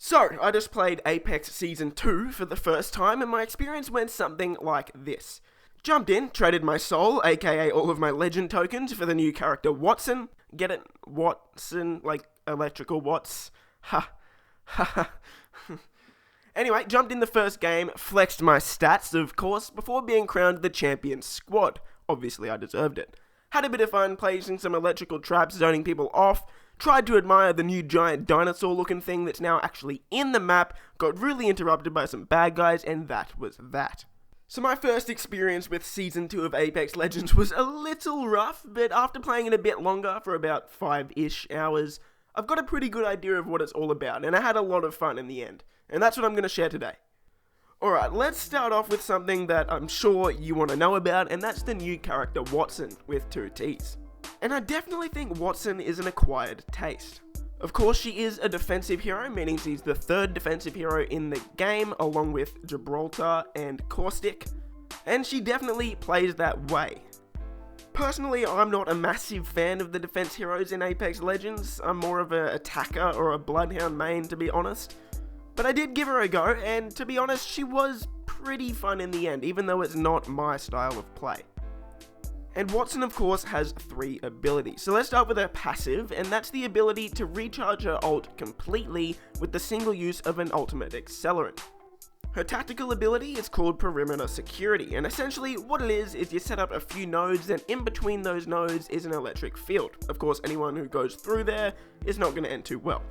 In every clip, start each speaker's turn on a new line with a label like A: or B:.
A: So, I just played Apex Season 2 for the first time, and my experience went something like this. Jumped in, traded my soul, aka all of my legend tokens, for the new character Watson. Get it? Watson, like electrical Watts. Ha. Ha ha. Anyway, jumped in the first game, flexed my stats, of course, before being crowned the champion squad. Obviously, I deserved it. Had a bit of fun placing some electrical traps, zoning people off, tried to admire the new giant dinosaur looking thing that's now actually in the map, got really interrupted by some bad guys, and that was that. So my first experience with Season 2 of Apex Legends was a little rough, but after playing it a bit longer, for about 5-ish hours, I've got a pretty good idea of what it's all about, and I had a lot of fun in the end. And that's what I'm going to share today. Alright, let's start off with something that I'm sure you want to know about, and that's the new character Watson, with 2 T's. And I definitely think Watson is an acquired taste. Of course, she is a defensive hero, meaning she's the 3rd defensive hero in the game, along with Gibraltar and Caustic, and she definitely plays that way. Personally, I'm not a massive fan of the defense heroes in Apex Legends. I'm more of an attacker or a bloodhound main, to be honest. But I did give her a go, and to be honest, she was pretty fun in the end, even though it's not my style of play. And Watson, of course, has 3 abilities. So let's start with her passive, and that's the ability to recharge her ult completely with the single use of an ultimate accelerant. Her tactical ability is called Perimeter Security, and essentially what it is you set up a few nodes, and in between those nodes is an electric field. Of course, anyone who goes through there is not going to end too well.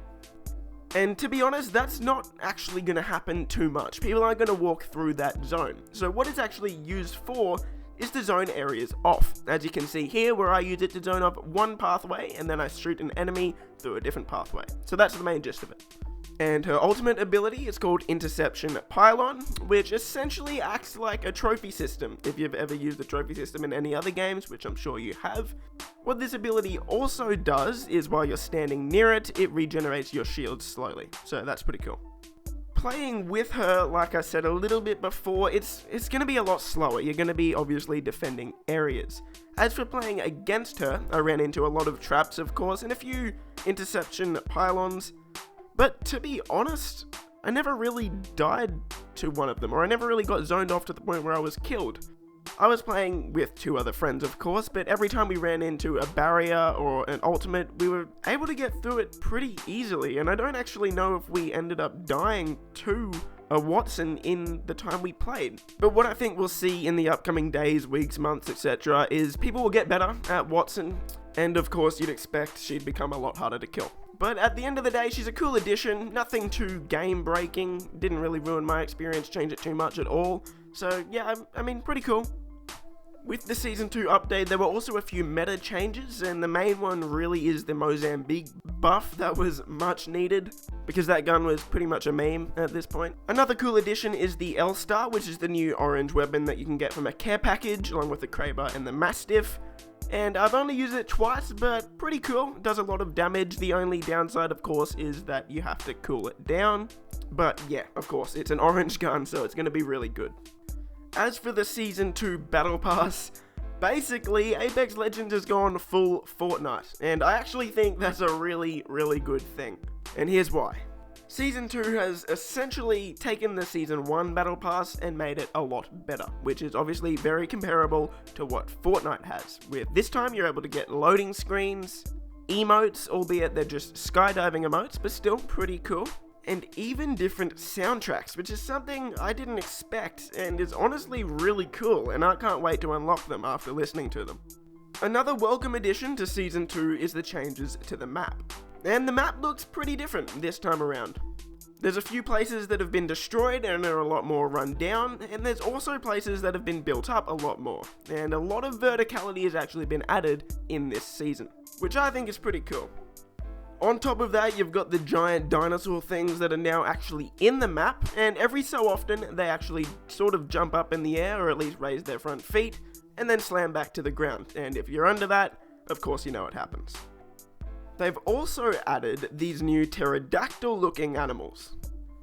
A: And to be honest, that's not actually going to happen too much. People aren't going to walk through that zone. So what it's actually used for is to zone areas off. As you can see here, where I use it to zone off one pathway, and then I shoot an enemy through a different pathway. So that's the main gist of it. And her ultimate ability is called Interception Pylon, which essentially acts like a trophy system, if you've ever used a trophy system in any other games, which I'm sure you have. What this ability also does is while you're standing near it, it regenerates your shield slowly, so that's pretty cool. Playing with her, like I said a little bit before, it's going to be a lot slower. You're going to be obviously defending areas. As for playing against her, I ran into a lot of traps, of course, and a few interception pylons. But to be honest, I never really died to one of them, or I never really got zoned off to the point where I was killed. I was playing with 2 other friends, of course, but every time we ran into a barrier or an ultimate, we were able to get through it pretty easily, and I don't actually know if we ended up dying to a Watson in the time we played. But what I think we'll see in the upcoming days, weeks, months, etc. is people will get better at Watson, and of course you'd expect she'd become a lot harder to kill. But at the end of the day, she's a cool addition, nothing too game-breaking, didn't really ruin my experience, change it too much at all. So yeah, I mean, pretty cool. With the Season 2 update, there were also a few meta changes, and the main one really is the Mozambique buff that was much needed, because that gun was pretty much a meme at this point. Another cool addition is the L-Star, which is the new orange weapon that you can get from a care package, along with the Kraber and the Mastiff. And I've only used it twice, but pretty cool. It does a lot of damage. The only downside, of course, is that you have to cool it down. But yeah, of course, it's an orange gun, so it's going to be really good. As for the Season 2 Battle Pass, basically, Apex Legends has gone full Fortnite. And I actually think that's a really, really good thing. And here's why. Season 2 has essentially taken the Season 1 Battle Pass and made it a lot better, which is obviously very comparable to what Fortnite has, with this time you're able to get loading screens, emotes, albeit they're just skydiving emotes, but still pretty cool, and even different soundtracks, which is something I didn't expect and is honestly really cool, and I can't wait to unlock them after listening to them. Another welcome addition to Season 2 is the changes to the map. And the map looks pretty different this time around. There's a few places that have been destroyed and are a lot more run down, and there's also places that have been built up a lot more, and a lot of verticality has actually been added in this season, which I think is pretty cool. On top of that, you've got the giant dinosaur things that are now actually in the map, and every so often they actually sort of jump up in the air, or at least raise their front feet, and then slam back to the ground, and if you're under that, of course you know what happens. They've also added these new pterodactyl looking animals.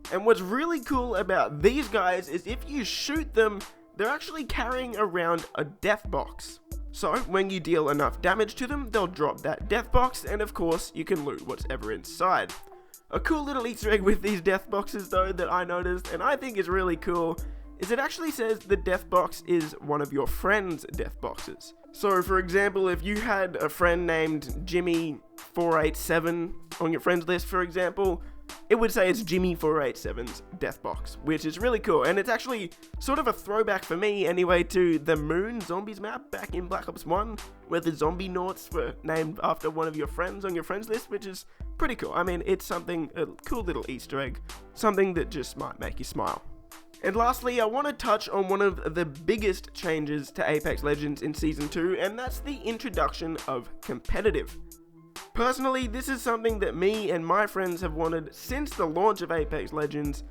A: And what's really cool about these guys is if you shoot them, they're actually carrying around a death box. So when you deal enough damage to them, they'll drop that death box, and of course you can loot whatever inside. A cool little Easter egg with these death boxes though that I noticed and I think is really cool is it actually says the death box is one of your friend's death boxes. So for example, if you had a friend named Jimmy487 on your friends list, for example, it would say it's Jimmy487's death box, which is really cool. And it's actually sort of a throwback for me anyway to the Moon Zombies map back in Black Ops 1, where the zombie noughts were named after one of your friends on your friends list, which is pretty cool. I mean, it's something, a cool little Easter egg, something that just might make you smile. And lastly, I want to touch on one of the biggest changes to Apex Legends in Season 2, and that's the introduction of competitive. Personally, this is something that me and my friends have wanted since the launch of Apex Legends,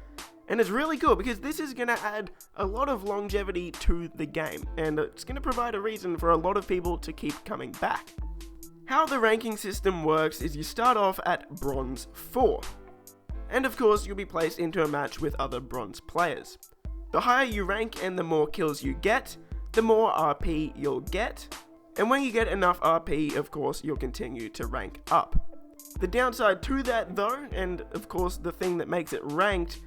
A: and it's really cool because this is going to add a lot of longevity to the game, and it's going to provide a reason for a lot of people to keep coming back. How the ranking system works is you start off at Bronze 4, and of course you'll be placed into a match with other Bronze players. The higher you rank and the more kills you get, the more RP you'll get, and when you get enough RP, of course, you'll continue to rank up. The downside to that though, and of course the thing that makes it ranked,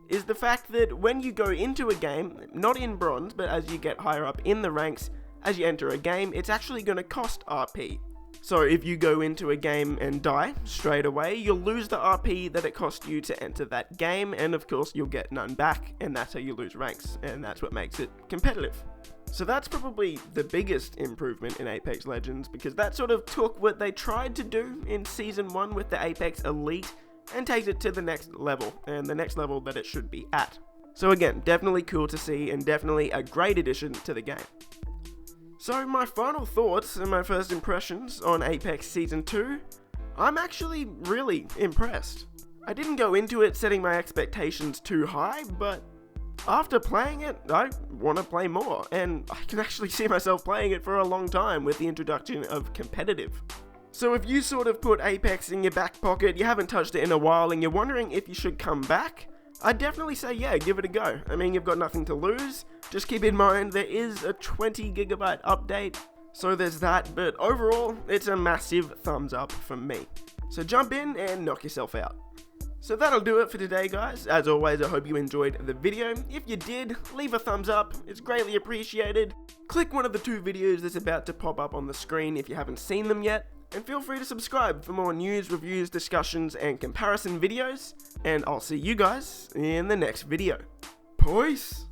A: is the fact that when you go into a game, not in Bronze, but as you get higher up in the ranks, as you enter a game, it's actually going to cost RP. So if you go into a game and die straight away, you'll lose the RP that it cost you to enter that game, and of course you'll get none back, and that's how you lose ranks, and that's what makes it competitive. So that's probably the biggest improvement in Apex Legends, because that sort of took what they tried to do in Season 1 with the Apex Elite and takes it to the next level, and the next level that it should be at. So again, definitely cool to see and definitely a great addition to the game. So my final thoughts and my first impressions on Apex Season 2, I'm actually really impressed. I didn't go into it setting my expectations too high, but after playing it, I want to play more, and I can actually see myself playing it for a long time with the introduction of competitive. So if you sort of put Apex in your back pocket, you haven't touched it in a while, and you're wondering if you should come back, I'd definitely say yeah, give it a go. I mean, you've got nothing to lose. Just keep in mind there is a 20 gigabyte update, so there's that, but overall, it's a massive thumbs up from me. So jump in and knock yourself out. So that'll do it for today, guys. As always, I hope you enjoyed the video. If you did, leave a thumbs up, it's greatly appreciated. Click one of the 2 videos that's about to pop up on the screen if you haven't seen them yet. And feel free to subscribe for more news, reviews, discussions, and comparison videos. And I'll see you guys in the next video. Peace!